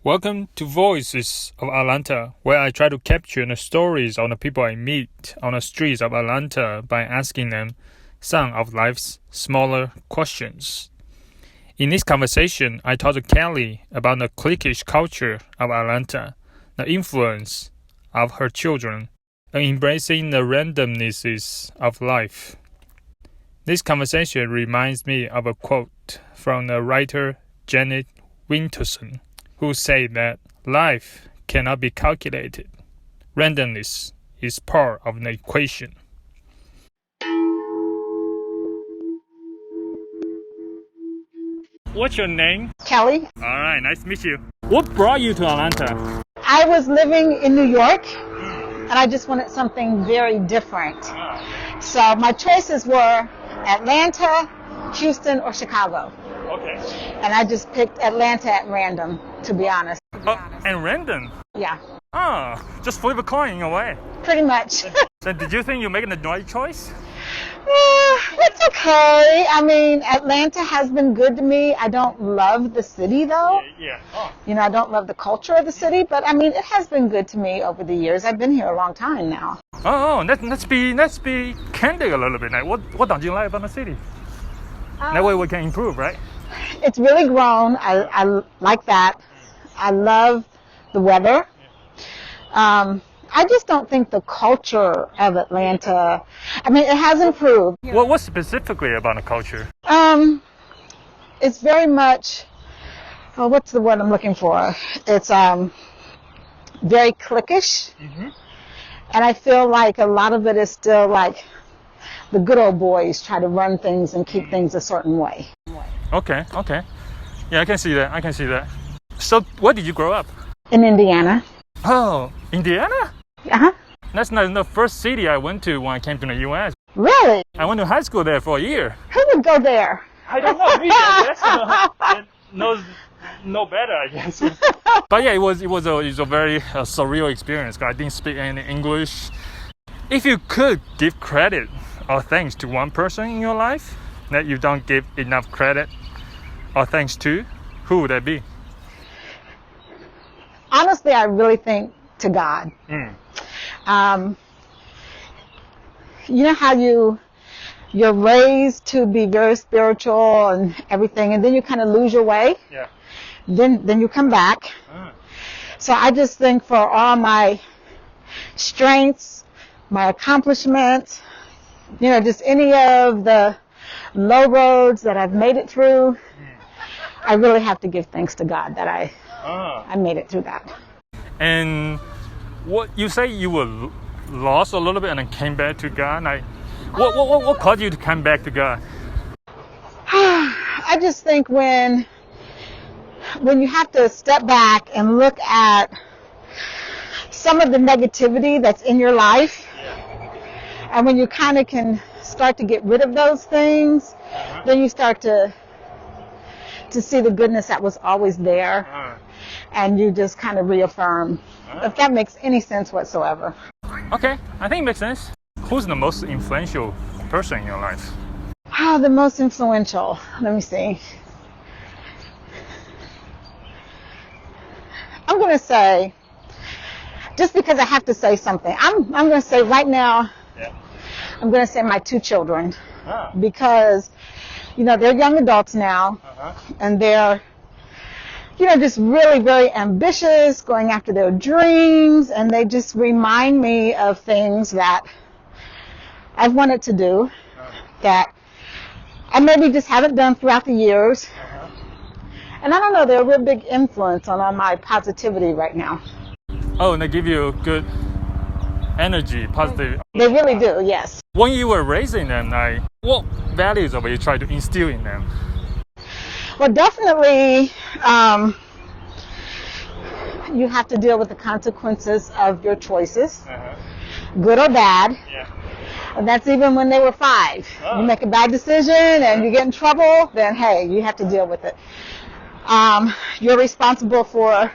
Welcome to Voices of Atlanta, where I try to capture the stories of the people I meet on the streets of Atlanta by asking them some of life's smaller questions. In this conversation, I talked to Kelly about the clique-ish culture of Atlanta, the influence of her children, and embracing the randomnesses of life. This conversation reminds me of a quote from the writer Jeanette Winterson, who said that life cannot be calculated. Randomness is part of the equation. What's your name? Kelly. All right, nice to meet you. What brought you to Atlanta? I was living in New York, and I just wanted something very different. So my choices were Atlanta, Houston, or Chicago. Okay. And I just picked Atlanta at random, to be honest. And random? Yeah, Just flip a coin in a way. pretty much. So did you think you're making the right choice? It's okay. I mean, Atlanta has been good to me. I don't love the city, though. Yeah. You know, I don't love the culture of the city, but I mean, it has been good to me over the years. I've been here a long time now. Let's be candid a little bit. Like, what don't you like about the city? That way we can improve, right? It's really grown. I like that. I love the weather. I just don't think the culture of Atlanta, I mean, it has improved. What specifically about the culture? It's very much, what's the word I'm looking for? It's very clique-ish. Mm-hmm. And I feel like a lot of it is still like the good old boys try to run things and keep things a certain way. Okay. Yeah, I can see that. So, where did you grow up? In Indiana. Oh, Indiana? Uh-huh. That's not the first city I went to when I came to the U.S. Really? I went to high school there for a year. Who would go there? I don't know, me, I guess. No better, I guess. But yeah, it was a very surreal experience because I didn't speak any English. If you could give credit or thanks to one person in your life that you don't give enough credit or thanks to, who would that be? Honestly, I really think to God. You know how you're raised to be very spiritual and everything, and then you kind of lose your way. Yeah. Then you come back. So I just think for all my strengths, my accomplishments, you know, just any of the low roads that I've made it through, I really have to give thanks to God that I made it through that. And what you say you were lost a little bit and then came back to God? Like, what caused you to come back to God? I just think when you have to step back and look at some of the negativity that's in your life, and when you kind of can start to get rid of those things, then you start to see the goodness that was always there, and you just kind of reaffirm, if that makes any sense whatsoever. Okay, I think it makes sense. Who's the most influential person in your life? The most influential. Let me see. I'm going to say, just because I have to say something, I'm going to say right now, I'm going to say my two children. Because, you know, they're young adults now, and they're, you know, just really, very ambitious, going after their dreams, and they just remind me of things that I've wanted to do that I maybe just haven't done throughout the years. And I don't know, they're a real big influence on all my positivity right now. Oh, and they give you good energy, positive. They really do, yes. When you were raising them, like, what values were you trying to instill in them? Well, definitely, you have to deal with the consequences of your choices, good or bad. And that's even when they were 5. You make a bad decision and you get in trouble, then hey, you have to deal with it. You're responsible for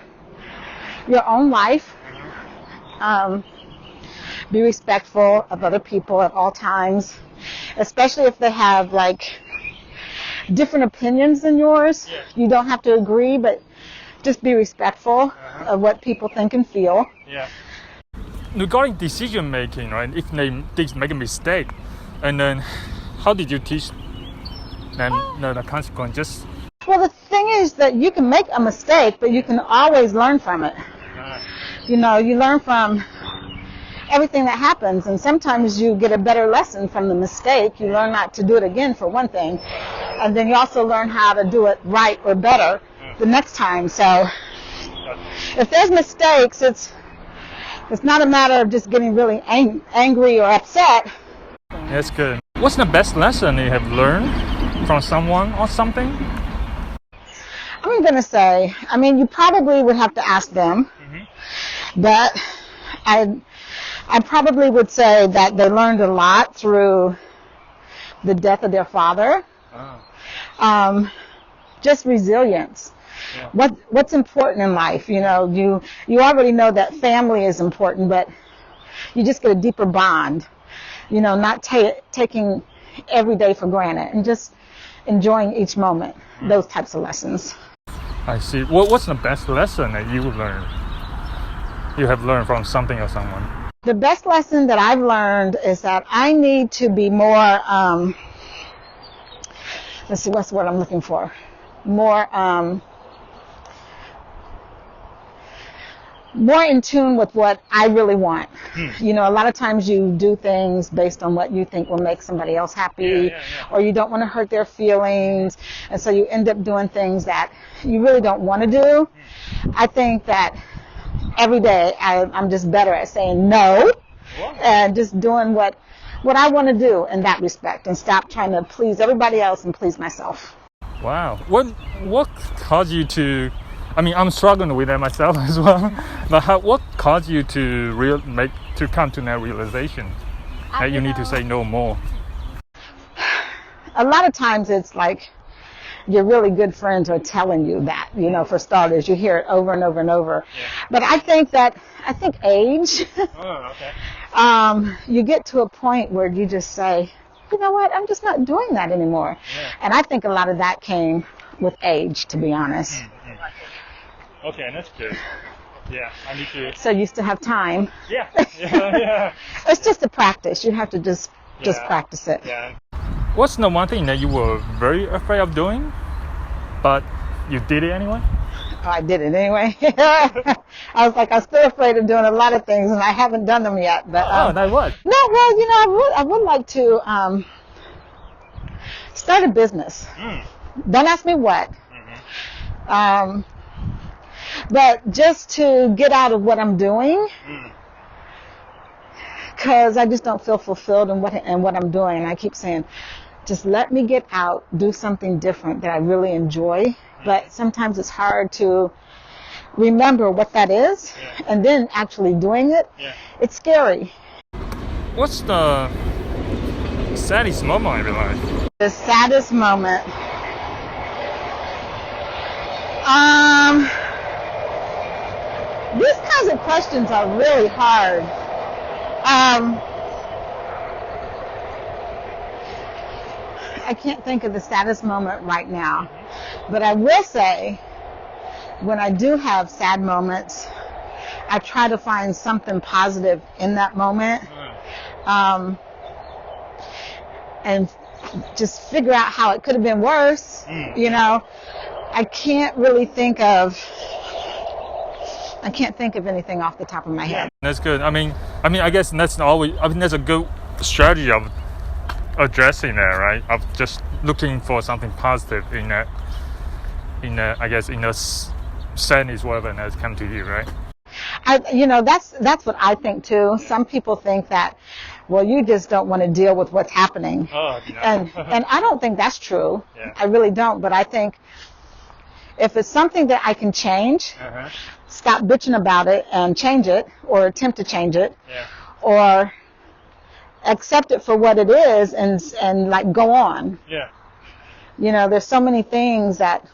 your own life. Be respectful of other people at all times, especially if they have like different opinions than yours. You don't have to agree, but just be respectful of what people think and feel. Yeah. Regarding decision making, right? If they make a mistake, and then how did you teach them the consequences? Well, the thing is that you can make a mistake, but you can always learn from it. You know, you learn from everything that happens, and sometimes you get a better lesson from the mistake. You learn not to do it again, for one thing, and then you also learn how to do it right or better the next time. So if there's mistakes, it's not a matter of just getting really angry or upset. That's good. What's the best lesson you have learned from someone or something? I'm going to say, I mean, you probably would have to ask them, but I probably would say that they learned a lot through the death of their father. Just resilience. Yeah. What's important in life? You know, you already know that family is important, but you just get a deeper bond. You know, not taking every day for granted and just enjoying each moment. Those types of lessons. I see. What's the best lesson that you have learned from something or someone? The best lesson that I've learned is that I need to be more, let's see, what's the word I'm looking for? More in tune with what I really want. You know, a lot of times you do things based on what you think will make somebody else happy, or you don't want to hurt their feelings, and so you end up doing things that you really don't want to do. I think that every day I'm just better at saying no and just doing what I want to do in that respect, and stop trying to please everybody else and please myself. Wow. What caused you to, I mean, I'm struggling with that myself as well, but what caused you to come to that realization that you need to say no more? A lot of times it's like your really good friends are telling you that, you know, for starters. You hear it over and over and over. Yeah. But I think age, you get to a point where you just say, you know what, I'm just not doing that anymore. Yeah. And I think a lot of that came with age, to be honest. Okay, that's good. Yeah, I need to. So you still have time. Yeah. It's just a practice. You have to just practice it. Yeah. What's the one thing that you were very afraid of doing, but you did it anyway? Oh, I did it anyway. I was like, I'm still afraid of doing a lot of things, and I haven't done them yet. But that what? No, well, you know, I would like to start a business. Don't ask me what. But just to get out of what I'm doing, because I just don't feel fulfilled in what I'm doing. And I keep saying, just let me get out, do something different that I really enjoy. But sometimes it's hard to remember what that is, and then actually doing it. It's scary. What's the saddest moment in your life? The saddest moment. These kinds of questions are really hard. I can't think of the saddest moment right now, but I will say, when I do have sad moments, I try to find something positive in that moment, and just figure out how it could have been worse. You know, I can't think of anything off the top of my head. That's good. I mean, I guess that's always. I mean, that's a good strategy of addressing that, right? Of just looking for something positive in that. I guess in the sadness, whatever that's come to you, right? That's what I think too. Some people think that, well, you just don't want to deal with what's happening, and I don't think that's true. I really don't. But I think if it's something that I can change, stop bitching about it and change it, or attempt to change it, or accept it for what it is, and like go on. You know, there's so many things that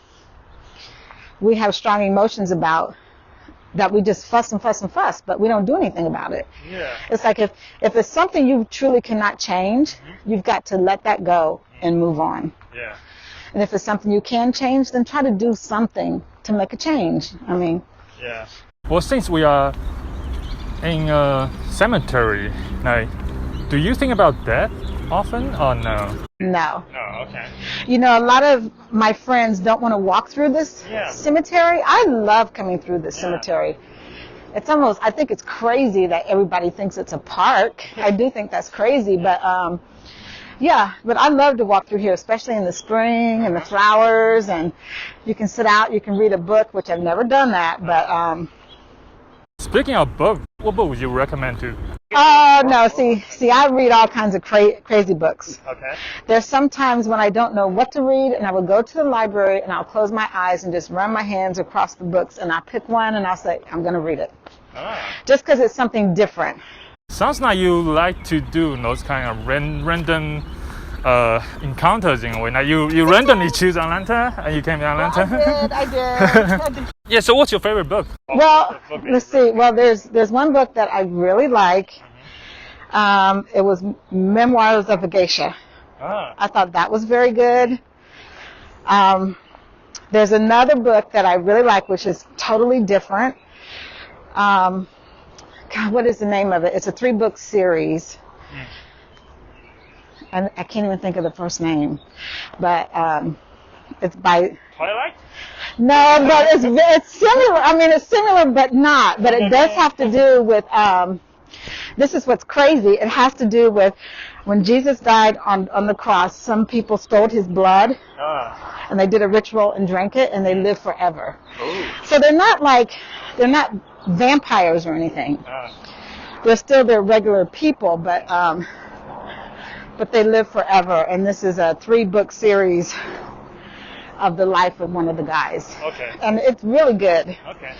we have strong emotions about that we just fuss and fuss and fuss, but we don't do anything about it. It's like if it's something you truly cannot change, you've got to let that go and move on. And if it's something you can change, then try to do something to make a change. I mean, yeah. Well, since we are in a cemetery, like, do you think about that often or no? no. No, okay. You know, a lot of my friends don't want to walk through this cemetery. I love coming through this cemetery. It's almost, I think it's crazy that everybody thinks it's a park. I do think that's crazy, but yeah, but I love to walk through here, especially in the spring and the flowers, and you can sit out, you can read a book, which I've never done that, but Speaking of books, what book would you recommend to? no, see, I read all kinds of crazy books. Okay. There's sometimes when I don't know what to read, and I will go to the library and I'll close my eyes and just run my hands across the books, and I'll pick one and I'll say, I'm going to read it. Just because it's something different. Sounds like you like to do those kind of random encounters in a way. Now you randomly choose Atlanta and you came to Atlanta. Well, I did. Yeah. So what's your favorite book? Well, let's see. Well, there's one book that I really like. It was Memoirs of a Geisha. I thought that was very good. There's another book that I really like, which is totally different. God, what is the name of it? It's a 3-book series. And I can't even think of the first name. But it's by... Twilight? No, but it's similar. I mean, it's similar, but not. But it does have to do with... this is what's crazy. It has to do with when Jesus died on the cross, some people stole his blood. And they did a ritual and drank it, and they live forever. So they're not vampires or anything. They're still their regular people, but they live forever. And this is a 3-book series of the life of one of the guys. Okay. And it's really good. Okay.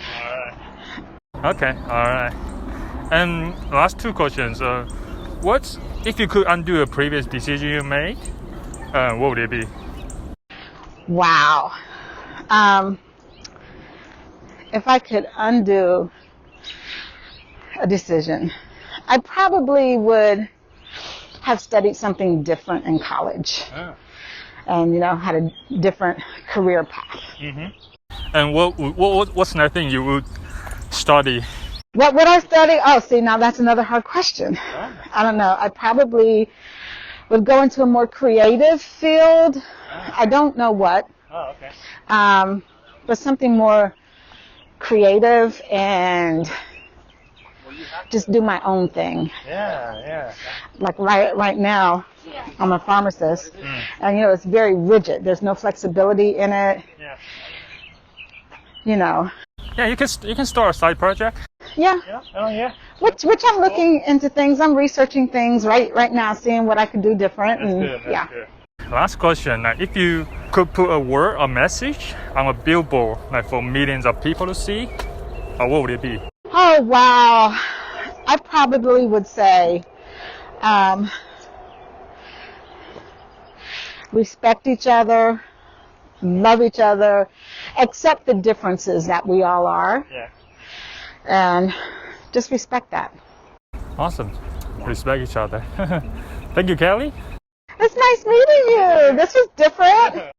All right. And last 2 questions. What if you could undo a previous decision you made? What would it be? Wow. If I could undo a decision, I probably would have studied something different in college. And, had a different career path. And what's another thing you would study? What would I study? Oh, see, now that's another hard question. I don't know. I probably would go into a more creative field. I don't know what. Okay. But something more creative and just do my own thing. Yeah. Like right now, I'm a pharmacist, and it's very rigid. There's no flexibility in it. Yeah, you can start a side project. Yeah. Which I'm looking into things. I'm researching things right now, seeing what I could do different. That's good. Last question. If you could put a word or message on a billboard, for millions of people to see, what would it be? Oh, wow. I probably would say, respect each other, love each other, accept the differences that we all are. Yeah. And just respect that. Awesome. Respect each other. Thank you, Kelly. It's nice meeting you. This was different.